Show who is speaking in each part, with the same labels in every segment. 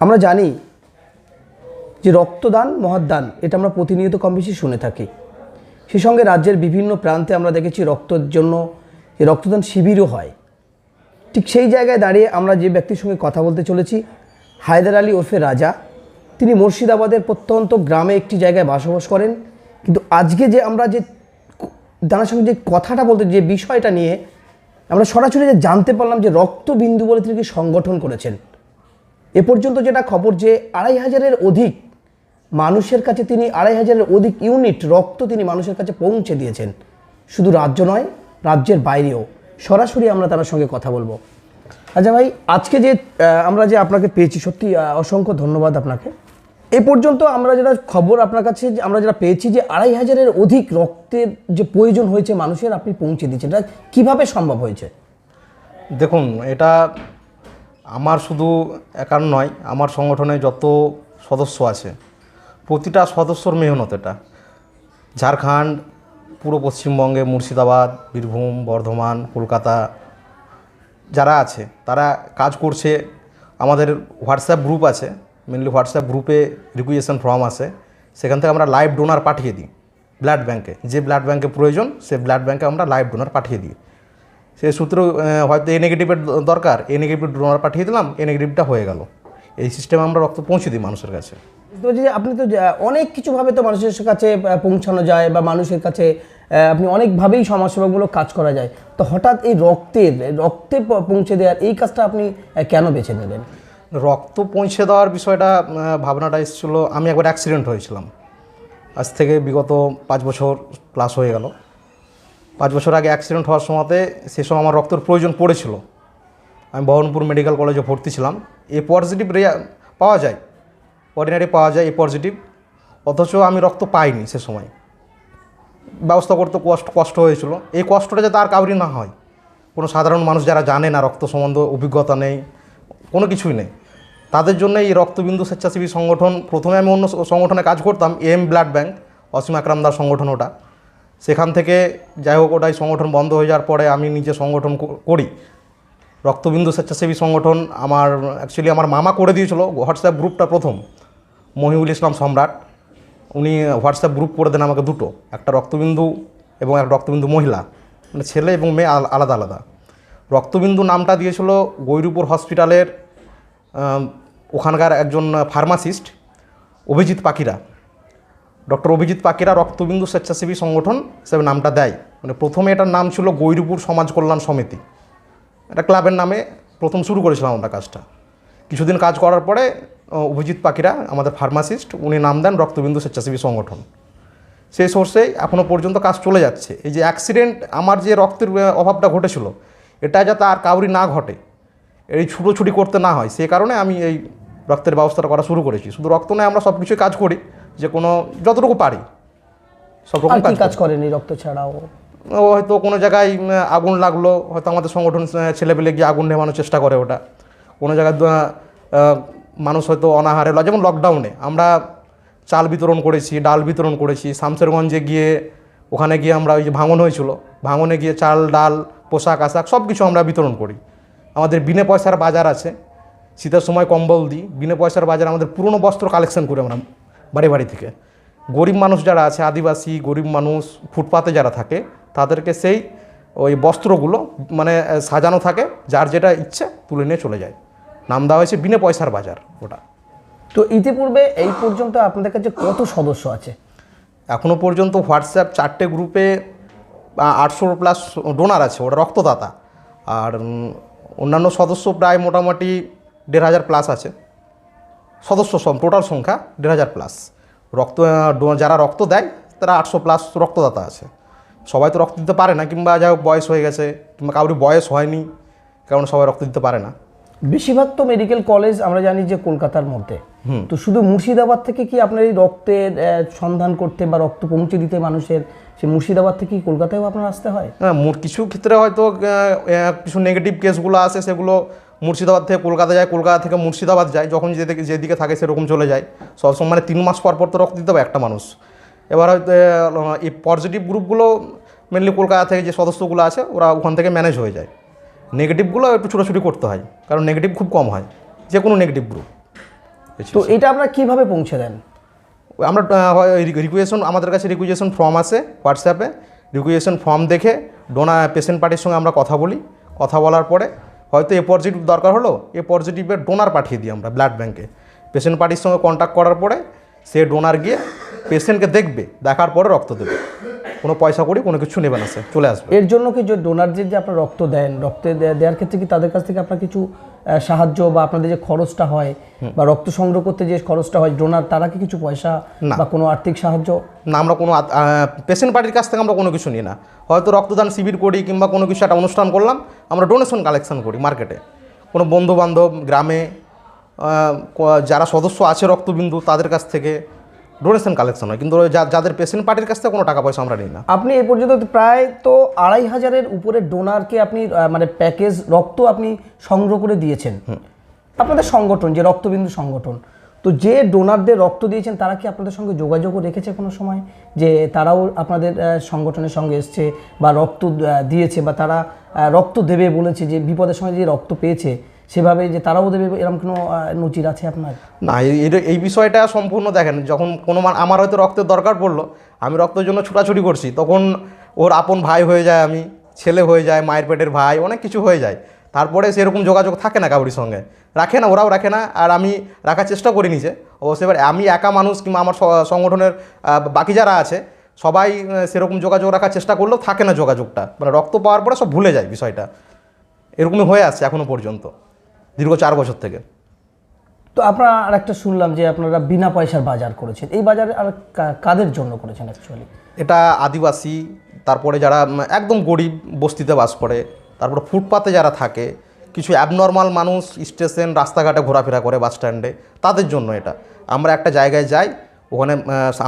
Speaker 1: আমরা জানি যে রক্তদান মহাদান এটা আমরা প্রতিনিয়ত কম বেশি শুনে থাকি। সেই সঙ্গে রাজ্যের বিভিন্ন প্রান্তে আমরা দেখেছি রক্তের জন্য যে রক্তদান শিবিরও হয়। ঠিক সেই জায়গায় দাঁড়িয়ে আমরা যে ব্যক্তির সঙ্গে কথা বলতে চলেছি, হায়দার আলী ওরফে রাজা। তিনি মুর্শিদাবাদের প্রত্যন্ত গ্রামে একটি জায়গায় বসবাস করেন। কিন্তু আজকে যে আমরা যে তার সঙ্গে যে কথাটা বলতে যে বিষয়টা নিয়ে আমরা সরাসরি যে জানতে পারলাম যে রক্তবিন্দু বলে তিনি কি সংগঠন করেছেন। এ পর্যন্ত যেটা খবর যে ২৫০০-এর অধিক মানুষের কাছে তিনি ২৫০০-এর অধিক ইউনিট রক্ত তিনি মানুষের কাছে পৌঁছে দিয়েছেন। শুধু রাজ্য নয়, রাজ্যের বাইরেও। সরাসরি আমরা তার সঙ্গে কথা বলবো। আচ্ছা ভাই, আজকে যে আমরা যে আপনাকে পেয়েছি, সত্যি অসংখ্য ধন্যবাদ আপনাকে। এ পর্যন্ত আমরা যেটা খবর আপনার কাছে আমরা যেটা পেয়েছি যে ২৫০০-এর অধিক রক্তের যে প্রয়োজন হয়েছে মানুষের, আপনি পৌঁছে দিচ্ছেন। এটা কীভাবে সম্ভব হয়েছে?
Speaker 2: দেখুন, এটা আমার শুধু একার নয়, আমার সংগঠনে যত সদস্য আছে প্রতিটা সদস্যর মেহনত। এটা ঝাড়খণ্ড, পুরো পশ্চিমবঙ্গে, মুর্শিদাবাদ, বীরভূম, বর্ধমান, কলকাতা যারা আছে তারা কাজ করছে। আমাদের হোয়াটসঅ্যাপ গ্রুপ আছে, মেনলি হোয়াটসঅ্যাপ গ্রুপে রিকুয়েশন ফর্ম আছে, সেখান থেকে আমরা লাইভ ডোনার পাঠিয়ে দিই ব্লাড ব্যাঙ্কে। যে ব্লাড ব্যাঙ্কে প্রয়োজন সে ব্লাড ব্যাঙ্কে আমরা লাইভ ডোনার পাঠিয়ে দিই। সে সূত্র হয়তো এ নেগেটিভের দরকার, এ নেগেটিভ ডোনার পাঠিয়ে দিলাম, এ নেগেটিভটা হয়ে গেল। এই সিস্টেমে আমরা রক্ত পৌঁছে দিই মানুষের কাছে।
Speaker 1: আপনি তো অনেক কিছুভাবে তো মানুষের কাছে পৌঁছানো যায় বা মানুষের কাছে আপনি অনেকভাবেই সমাজসেবামূলক কাজ করা যায়। তো হঠাৎ এই রক্তে পৌঁছে দেওয়ার এই কাজটা আপনি কেন বেছে নিলেন?
Speaker 2: রক্ত পৌঁছে দেওয়ার বিষয়টা ভাবনাটা এসেছিলো, আমি একবার অ্যাক্সিডেন্ট হয়েছিলাম। আজ থেকে বিগত ৫ বছর প্লাস হয়ে গেল। ৫ বছর আগে অ্যাক্সিডেন্ট হওয়ার সময়তে সে সময় আমার রক্তের প্রয়োজন পড়েছিল। আমি বহরমপুর মেডিকেল কলেজে ভর্তি ছিলাম। এ পজিটিভ পাওয়া যায়, অর্ডিনারি পাওয়া যায় এ পজিটিভ, অথচ আমি রক্ত পাইনি। সে সময় ব্যবস্থা করতে কষ্ট হয়েছিল। এই কষ্টটা যাতে আর কাউরি না হয়, কোনো সাধারণ মানুষ যারা জানে না, রক্ত সম্বন্ধে অভিজ্ঞতা নেই, কোনো কিছুই নেই, তাদের জন্য এই রক্তবিন্দু স্বেচ্ছাসেবী সংগঠন। প্রথমে আমি অন্য সংগঠনে কাজ করতাম, এম ব্লাড ব্যাঙ্ক, অসীম আকরামদার সংগঠন ওটা। সেখান থেকে যাই হোক ওটাই সংগঠন বন্ধ হয়ে যাওয়ার পরে আমি নিজে সংগঠন করি, রক্তবিন্দু স্বেচ্ছাসেবী সংগঠন। অ্যাকচুয়ালি আমার মামা করে দিয়েছিল হোয়াটসঅ্যাপ গ্রুপটা প্রথম, মহিউল ইসলাম সম্রাট। উনি হোয়াটসঅ্যাপ গ্রুপ করে দেন আমাকে দুটো, একটা রক্তবিন্দু এবং একটা রক্তবিন্দু মহিলা, মানে ছেলে এবং মেয়ে আলাদা আলাদা। রক্তবিন্দু নামটা দিয়েছিল গৈরীপুর হসপিটালের ওখানকার একজন ফার্মাসিস্ট অভিজিৎ পাকিরা, ডক্টর অভিজিৎ পাকিরা রক্তবিন্দু স্বেচ্ছাসেবী সংগঠন হিসেবে নামটা দেয়। মানে প্রথমে এটার নাম ছিল গৈরীপুর সমাজ কল্যাণ সমিতি, এটা ক্লাবের নামে প্রথম শুরু করেছিলাম আমরা কাজটা। কিছুদিন কাজ করার পরে অভিজিৎ পাকিরা আমাদের ফার্মাসিস্ট, উনি নাম দেন রক্তবিন্দু স্বেচ্ছাসেবী সংগঠন। সেই সোর্সেই এখনও পর্যন্ত কাজ চলে যাচ্ছে। এই যে অ্যাক্সিডেন্ট, আমার যে রক্তের অভাবটা ঘটেছিল, এটা যাতে আর কাউরি না ঘটে, এই ছুটোছুটি করতে না হয়, সে কারণে আমি এই রক্তের ব্যবস্থাটা করা শুরু করেছি। শুধু রক্ত নয়, আমরা সব কিছুই কাজ করি, যে কোনো যতটুকু পারি সব রকম কাজ
Speaker 1: করেন। এই রক্ত ছাড়াও
Speaker 2: হয়তো কোনো জায়গায় আগুন লাগলো, হয়তো আমাদের সংগঠন ছেলেপেলে গিয়ে আগুন নেভানোর চেষ্টা করে। ওটা কোনো জায়গায় মানুষ হয়তো অনাহারে, যেমন লকডাউনে আমরা চাল বিতরণ করেছি, ডাল বিতরণ করেছি। শামসেরগঞ্জে গিয়ে ওখানে গিয়ে আমরা ওই যে ভাঙন হয়েছিল, ভাঙনে গিয়ে চাল, ডাল, পোশাক আশাক সব কিছু আমরা বিতরণ করি। আমাদের বিনা পয়সার বাজার আছে, শীতের সময় কম্বল দিই। বিনা পয়সার বাজার, আমাদের পুরনো বস্ত্র কালেকশন করি আমরা বাড়ি বাড়ি থেকে। গরিব মানুষ যারা আছে, আদিবাসী গরিব মানুষ, ফুটপাতে যারা থাকে, তাদেরকে সেই ওই বস্ত্রগুলো মানে সাজানো থাকে, যার যেটা ইচ্ছে তুলে নিয়ে চলে যায়। নাম দেওয়া হয়েছে বিনা পয়সার বাজার ওটা।
Speaker 1: তো ইতিপূর্বে এই পর্যন্ত আপনাদের কাছে কত সদস্য আছে?
Speaker 2: এখনও পর্যন্ত হোয়াটসঅ্যাপ 4টে গ্রুপে 800+ ডোনার আছে, ওটা রক্তদাতা। আর অন্যান্য সদস্য প্রায় মোটামুটি 1500+ আছে সদস্য, টোটাল সংখ্যা 1500+। যারা রক্ত দেয় তারা 800+ রক্তদাতা আছে। সবাই তো রক্ত দিতে পারে না, কিংবা যা হোক বয়স হয়ে গেছে, কিংবা কারোর বয়স হয়নি, কারণ সবাই রক্ত দিতে পারে না।
Speaker 1: বেশিরভাগ তো মেডিকেল কলেজ আমরা জানি যে কলকাতার মধ্যে। তো শুধু মুর্শিদাবাদ থেকে কি আপনার এই রক্তের সন্ধান করতে বা রক্ত পৌঁছে দিতে মানুষের, সে মুর্শিদাবাদ থেকে কলকাতায়ও আপনার আসতে হয়?
Speaker 2: হ্যাঁ, কিছু ক্ষেত্রে হয়তো কিছু নেগেটিভ কেসগুলো আসে, সেগুলো মুর্শিদাবাদ থেকে কলকাতা যায়, কলকাতা থেকে মুর্শিদাবাদ যায়, যখন যেদিকে থাকে সেরকম চলে যায়। সবসময় মানে 3 মাস পর তো রক্ত দিতে হবে একটা মানুষ। এবার হয়তো এই পজিটিভ গ্রুপগুলো মেনলি কলকাতা থেকে যে সদস্যগুলো আছে ওরা ওখান থেকে ম্যানেজ হয়ে যায়। নেগেটিভগুলো একটু ছুটোছুটি করতে হয়, কারণ নেগেটিভ খুব কম হয়, যে কোনো নেগেটিভ গ্রুপ।
Speaker 1: তো এটা আপনারা কীভাবে পৌঁছে দেন?
Speaker 2: আমরা রিকুয়েশন, আমাদের কাছে রিকুয়েশন ফর্ম আসে হোয়াটসঅ্যাপে, রিকুয়েশন ফর্ম দেখে পেশেন্ট পার্টির সঙ্গে আমরা কথা বলি, কথা বলার পরে হয়তো এ পজিটিভ দরকার হলো, এ পজিটিভের ডোনার পাঠিয়ে দিই আমরা ব্লাড ব্যাঙ্কে। পেশেন্ট পার্টির সঙ্গে কন্ট্যাক্ট করার পরে সে ডোনার গিয়ে পেশেন্টকে দেখবে, দেখার পরে রক্ত দেবে, কোনো পয়সা করি কোনো কিছু নেবে না, সে চলে আসবে।
Speaker 1: এর জন্য কি যে ডোনার যে আপনার রক্ত দেন, দেওয়ার ক্ষেত্রে কি তাদের কাছ থেকে আপনার কিছু সাহায্য বা আপনাদের যে খরচটা হয় বা রক্ত সংগ্রহ করতে যে খরচটা হয় ডোনার, তারা কি কিছু পয়সা বা কোনো আর্থিক সাহায্য?
Speaker 2: না, আমরা কোনো পেশেন্ট পার্টির কাছ থেকে আমরা কোনো কিছু নিই না। হয়তো রক্তদান শিবির করি কিংবা কোনো কিছু একটা অনুষ্ঠান করলাম, আমরা ডোনেশন কালেকশন করি মার্কেটে। কোনো বন্ধুবান্ধব, গ্রামে যারা সদস্য আছে রক্তবিন্দু, তাদের কাছ থেকে ডোনেশন কালেকশন হয়, কিন্তু যাদের পেশেন্ট পার্টির কাছ থেকে কোনো টাকা পয়সা আমরা নিই না।
Speaker 1: আপনি এ পর্যন্ত প্রায় তো 2,500-এর উপরে ডোনারকে আপনি মানে প্যাকেজ রক্ত আপনি সংগ্রহ করে দিয়েছেন। আপনাদের সংগঠন যে রক্তবিন্দু সংগঠন, তো যে ডোনারদের রক্ত দিয়েছেন তারা কি আপনাদের সঙ্গে যোগাযোগও রেখেছে কোনো সময়, যে তারাও আপনাদের সংগঠনের সঙ্গে এসছে বা রক্ত দিয়েছে বা তারা রক্ত দেবে বলেছে, যে বিপদের সময় যে রক্ত পেয়েছে সেভাবে যে তারাও দেবে, এরকম কোনো নজির আছে আপনার?
Speaker 2: না, এই বিষয়টা সম্পূর্ণ দেখেন, যখন কোনো আমার হয়তো রক্তের দরকার পড়লো, আমি রক্তের জন্য ছুটাছুটি করছি, তখন ওর আপন ভাই হয়ে যায়, আমি ছেলে হয়ে যায়, মায়ের পেটের ভাই, অনেক কিছু হয়ে যায়। তারপরে সেরকম যোগাযোগ থাকে না কাউরির সঙ্গে, রাখে না, ওরাও রাখে না, আর আমি রাখার চেষ্টা করি নিচে অবশ্যই। এবার আমি একা মানুষ কিংবা আমার সংগঠনের বাকি যারা আছে সবাই সেরকম যোগাযোগ রাখার চেষ্টা করলেও থাকে না যোগাযোগটা, মানে রক্ত পাওয়ার পরে সব ভুলে যায় বিষয়টা। এরকমই হয়ে আসছে এখনও পর্যন্ত, দীর্ঘ 4 বছর থেকে।
Speaker 1: তো আপনারা আর একটা শুনলাম যে আপনারা বিনা পয়সার বাজার করেছেন, এই বাজারে আর কাদের জন্য করেছেন অ্যাকচুয়ালি?
Speaker 2: এটা আদিবাসী, তারপরে যারা একদম গরিব বস্তিতে বাস করে, তারপরে ফুটপাতে যারা থাকে, কিছু অ্যাবনর্মাল মানুষ স্টেশন রাস্তাঘাটে ঘোরাফেরা করে, বাস স্ট্যান্ডে, তাদের জন্য এটা। আমরা একটা জায়গায় যাই, ওখানে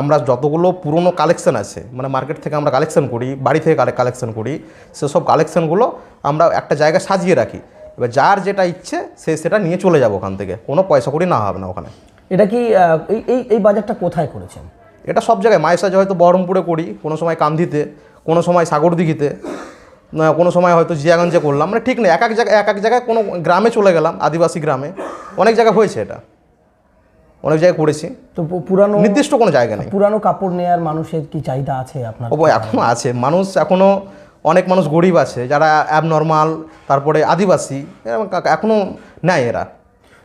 Speaker 2: আমরা যতগুলো পুরনো কালেকশন আছে, মানে মার্কেট থেকে আমরা কালেকশন করি, বাড়ি থেকে কালেকশন করি, সেসব কালেকশনগুলো আমরা একটা জায়গায় সাজিয়ে রাখি। এবার যার যেটা ইচ্ছে সে সেটা নিয়ে চলে যাবো ওখান থেকে, কোনো পয়সা করি না হবে না ওখানে।
Speaker 1: এটা কি এই বাজারটা কোথায় করেছেন?
Speaker 2: এটা সব জায়গায়, মায়ের সাথে হয়তো বহরমপুরে করি, কোনো সময় কান্দিতে, কোনো সময় সাগরদিঘিতে, কোনো সময় হয়তো জিয়াগঞ্জে করলাম, মানে ঠিক নেই, এক এক জায়গায় কোনো গ্রামে চলে গেলাম, আদিবাসী গ্রামে, অনেক জায়গায় হয়েছে এটা, অনেক জায়গায় করেছি।
Speaker 1: তো পুরানো
Speaker 2: নির্দিষ্ট কোনো জায়গা নেই।
Speaker 1: পুরানো কাপড় নেওয়ার মানুষের কি চাহিদা আছে আপনার?
Speaker 2: এখনও আছে মানুষ, এখনও অনেক মানুষ গরিব আছে যারা অ্যাবনর্মাল, তারপরে আদিবাসী, এখনও নেয় এরা।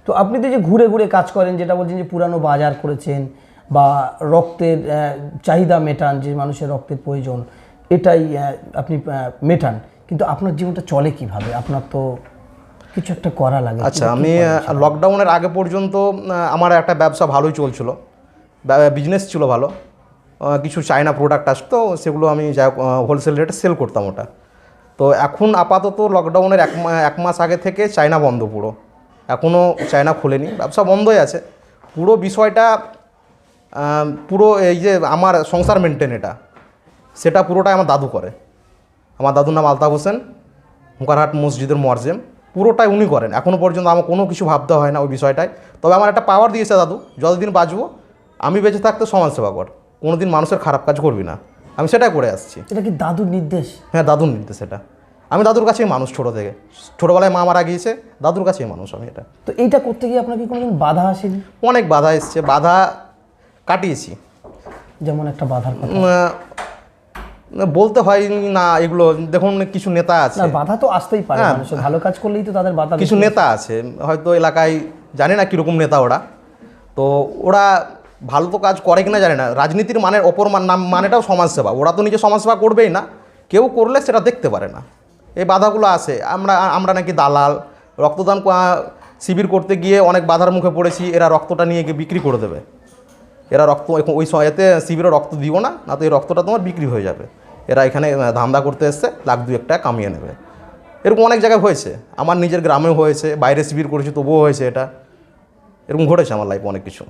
Speaker 1: তো আপনি তো যে ঘুরে ঘুরে কাজ করেন, যেটা বলছেন যে পুরানো বাজার করেছেন বা রক্তের চাহিদা মেটান, যে মানুষের রক্তের প্রয়োজন এটাই আপনি মেটান, কিন্তু আপনার জীবনটা চলে কিভাবে? আপনার তো কিছু একটা করা লাগে।
Speaker 2: আচ্ছা, আমি লকডাউনের আগে পর্যন্ত আমার একটা ব্যবসা ভালোই চলছিল, বিজনেস ছিল ভালো, কিছু চায়না প্রোডাক্ট আসতো, সেগুলো আমি হোলসেল রেটে সেল করতাম ওটা। তো এখন আপাতত লকডাউনের 1 মাস আগে থেকে চায়না বন্ধ পুরো, এখনও চায়না খোলেনি, ব্যবসা বন্ধই আছে। পুরো বিষয়টা পুরো এই যে আমার সংসার মেনটেন, সেটা পুরোটাই আমার দাদু করে। আমার দাদুর নাম আলতাফ হোসেন, হুকারহাট মসজিদের মুয়াজ্জিম, পুরোটাই উনি করেন। এখনও পর্যন্ত আমার কোনো কিছু ভাবতে হয় না ওই বিষয়টায়। তবে আমার একটা পাওয়ার দিয়েছে দাদু, যতদিন বাঁচবো আমি বেঁচে থাকতে সমাজসেবা কর, কোনো দিন মানুষের খারাপ কাজ করবি না, আমি সেটাই করে আসছি।
Speaker 1: এটা কি দাদুর নির্দেশ?
Speaker 2: হ্যাঁ, দাদুর নির্দেশ এটা। আমি দাদুর কাছেই মানুষ, ছোটো থেকে, ছোটোবেলায় মা মারা গিয়েছে, দাদুর কাছেই মানুষ আমি। এটা
Speaker 1: তো এইটা করতে গিয়ে আপনার কি কোনোদিন বাধা আসেনি?
Speaker 2: অনেক বাধা এসছে, বাধা কাটিয়েছি।
Speaker 1: যেমন একটা বাধার কথা
Speaker 2: বলতে হয় না এগুলো, দেখুন কিছু নেতা আছে,
Speaker 1: না বাধা তো আসতেই পারে, মানুষের ভালো কাজ করলেই তো তাদের বাধা।
Speaker 2: কিছু নেতা আছে হয়তো এলাকায়, জানি না কীরকম নেতা ওরা, তো ওরা ভালো তো কাজ করে কিনা জানি না, রাজনীতির অপর মানেটাও সমাজসেবা, ওরা তো নিজে সমাজসেবা করবেই না, কেউ করলে সেটা দেখতে পারে না, এই বাধাগুলো আসে। আমরা নাকি দালাল, রক্তদান শিবির করতে গিয়ে অনেক বাধার মুখে পড়েছি, এরা রক্তটা নিয়ে গিয়ে বিক্রি করে দেবে, এরা রক্ত ওই এতে শিবিরে রক্ত দিও না, না তো এই রক্তটা তোমার বিক্রি হয়ে যাবে, এরা এখানে ধান্দা করতে এসছে, 1,00,000-2,1 টাকা কামিয়ে নেবে। এরকম অনেক জায়গায় হয়েছে, আমার নিজের গ্রামেও হয়েছে, বাইরে শিবির করেছি তবুও হয়েছে, এটা এরকম ঘটেছে আমার লাইফে অনেক কিছু।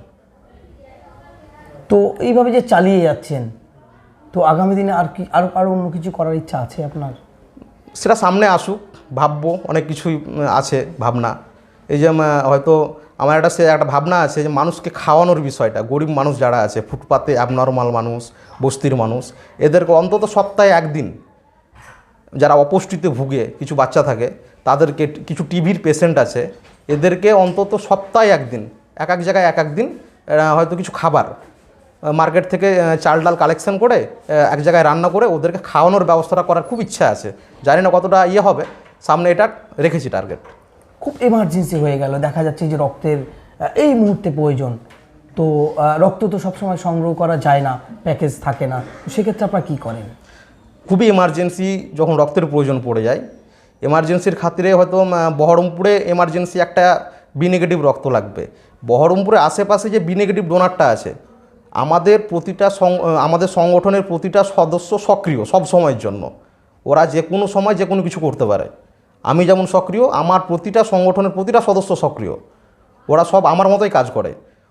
Speaker 1: তো এইভাবে যে চালিয়ে যাচ্ছেন, তো আগামী দিনে আর কি আরও অন্য কিছু করার ইচ্ছা আছে আপনার?
Speaker 2: সেটা সামনে আসুক, ভাববো, অনেক কিছুই আছে ভাবনা। এই যে হয়তো আমার একটা ভাবনা আছে যে মানুষকে খাওয়ানোর বিষয়টা, গরিব মানুষ যারা আছে, ফুটপাতে অ্যাবনর্মাল মানুষ, বস্তির মানুষ, এদেরকে অন্তত সপ্তাহে 1 দিন, যারা অপুষ্টিতে ভুগে কিছু বাচ্চা থাকে, তাদেরকে, কিছু টিবির পেশেন্ট আছে, এদেরকে অন্তত সপ্তাহে 1 দিন এক এক জায়গায় এক এক দিন হয়তো কিছু খাবার মার্কেট থেকে চাল ডাল কালেকশন করে এক জায়গায় রান্না করে ওদেরকে খাওয়ানোর ব্যবস্থাটা করার খুব ইচ্ছা আছে। জানি না কতটা হবে, সামনে এটা রেখেছি টার্গেট।
Speaker 1: খুব এমার্জেন্সি হয়ে গেল, দেখা যাচ্ছে যে রক্তের এই মুহূর্তে প্রয়োজন, তো রক্ত তো সবসময় সংগ্রহ করা যায় না, প্যাকেজ থাকে না, সেক্ষেত্রে আপনারা কী করেন?
Speaker 2: খুবই এমার্জেন্সি যখন রক্তের প্রয়োজন পড়ে যায়, এমার্জেন্সির খাতিরে হয়তো বহরমপুরে এমার্জেন্সি একটা বি নেগেটিভ রক্ত লাগবে। বহরমপুরে আশেপাশে যে বি নেগেটিভ ডোনারটা আছে, আমাদের সংগঠনের প্রতিটা সদস্য সক্রিয় সব সময়ের জন্য। ওরা যে কোনো সময় যে কোনো কিছু করতে পারে। আমি যেমন সক্রিয়, আমার প্রতিটা সংগঠনের প্রতিটা সদস্য সক্রিয়। ওরা সব আমার মতোই কাজ করে।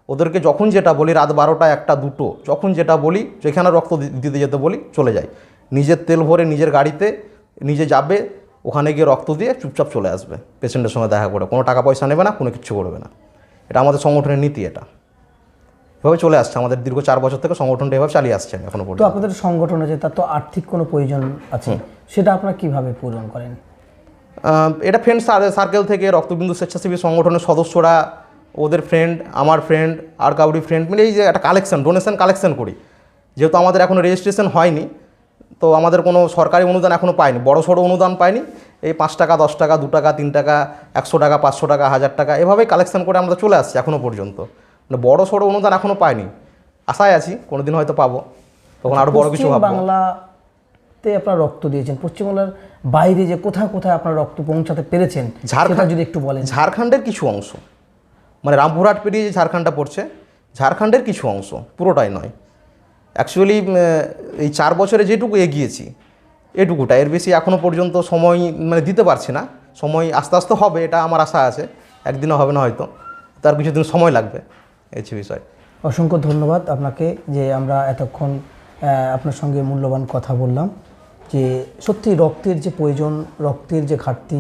Speaker 2: ওদেরকে যখন যেটা বলি, রাত 12টা 1টা 2টো, যখন যেটা বলি, যেখানে রক্ত দিতে যেতে বলি চলে যায়। নিজের তেল ভরে নিজের গাড়িতে নিজে যাবে, ওখানে গিয়ে রক্ত দিয়ে চুপচাপ চলে আসবে, পেশেন্টের সঙ্গে দেখা করে। কোনো টাকা পয়সা নেবে না, কোনো কিছু করবে না। এটা আমাদের সংগঠনের নীতি। এটা এভাবে চলে আসছে আমাদের দীর্ঘ 4 বছর থেকে সংগঠনটা এভাবে চালিয়ে আসছে এখনো
Speaker 1: তো
Speaker 2: পর্যন্ত।
Speaker 1: আপনাদের সংগঠন আছে, তার তো আর্থিক কোনো প্রয়োজন আছে, সেটা আপনারা কীভাবে পূরণ করেন?
Speaker 2: এটা ফ্রেন্ড সার্কেল থেকে রক্তবিন্দু স্বেচ্ছাসেবী সংগঠনের সদস্যরা, ওদের ফ্রেন্ড, আমার ফ্রেন্ড, আর কাউরি ফ্রেন্ড মিলে এই যে একটা ডোনেশন কালেকশন করি। যেহেতু আমাদের এখনও রেজিস্ট্রেশন হয়নি, তো আমাদের কোনো সরকারি অনুদান এখনও পাইনি, সড়ো অনুদান পাইনি। এই 5 টাকা, 10 টাকা, 2 টাকা, 3 টাকা, 100 টাকা, 500 টাকা, 1000 টাকা, এভাবেই কালেকশন করে আমরা চলে আসছি এখনও পর্যন্ত। মানে সড়ো অনুদান এখনও পাইনি, আশায় আছি কোনো দিন হয়তো পাবো, তখন আরও বড় কিছু ভাববো।
Speaker 1: বাংলাতে আপনারা রক্ত দিয়েছেন, পশ্চিমবাংলার বাইরে যে কোথায় কোথায় আপনারা রক্ত পৌঁছাতে পেরেছেন সেটা যদি একটু বলেন।
Speaker 2: ঝাড়খণ্ডের কিছু অংশ, মানে রামপুরহাট পেরিয়ে যে ঝাড়খণ্ডটা পড়ছে, ঝাড়খণ্ডের কিছু অংশ, পুরোটাই নয়। অ্যাকচুয়ালি এই 4 বছরে যেটুকু এগিয়েছি এটুকুটা, এর বেশি এখনও পর্যন্ত সময় মানে দিতে পারছি না। সময় আস্তে আস্তে হবে, এটা আমার আশা আছে। একদিনও হবে না হয়তো, তার কিছুদিন সময় লাগবে, এই বিষয়।
Speaker 1: অসংখ্য ধন্যবাদ আপনাকে যে আমরা এতক্ষণ আপনার সঙ্গে মূল্যবান কথা বললাম, যে সত্যি রক্তের যে প্রয়োজন, রক্তের যে ঘাটতি,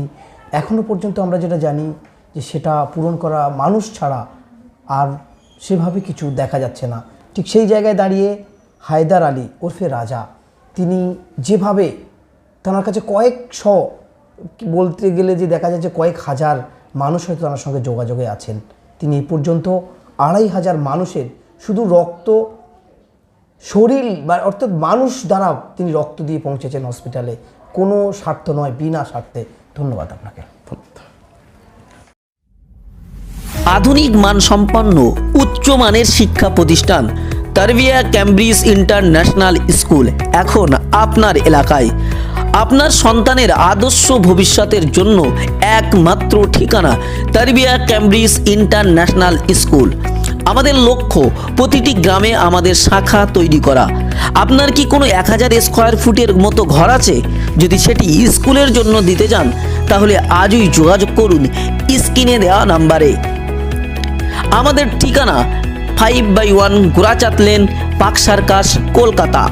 Speaker 1: এখনও পর্যন্ত আমরা যেটা জানি যে সেটা পূরণ করা মানুষ ছাড়া আর সেভাবে কিছু দেখা যাচ্ছে না। ঠিক সেই জায়গায় দাঁড়িয়ে হায়দার আলী ওরফে রাজা, তিনি যেভাবে তার কাছে কয়েকশো, বলতে গেলে যে দেখা যাচ্ছে কয়েক হাজার মানুষ হয়তো তার সঙ্গে যোগাযোগে আছেন। তিনি এই পর্যন্ত 2500 মানুষের শুধু রক্ত, শরীর বা অর্থাৎ মানুষ দ্বারা তিনি রক্ত দিয়ে পৌঁছেছেন হসপিটালে, কোনো স্বার্থ নয়, বিনা স্বার্থে। ধন্যবাদ আপনাকে।
Speaker 3: আধুনিক মানসম্পন্ন উচ্চমানের শিক্ষা প্রতিষ্ঠান তারবিয়া ক্যামব্রিজ ইন্টারন্যাশনাল স্কুল এখন আপনার এলাকায়। আপনার সন্তানের আদর্শ ভবিষ্যতের জন্য একমাত্র ঠিকানা তারবিয়া ক্যামব্রিজ ইন্টারন্যাশনাল স্কুল। আমাদের লক্ষ্য প্রতিটি গ্রামে আমাদের শাখা তৈরি করা। আপনার কি কোনো 1000 স্কোয়ার ফুটের মতো ঘর আছে? যদি সেটি স্কুলের জন্য দিতে চান তাহলে আজই যোগাযোগ করুন স্ক্রিনে দেওয়া নাম্বারে। আমাদের ঠিকানা 5/1 Gorachand lane, park circus, Kolkata.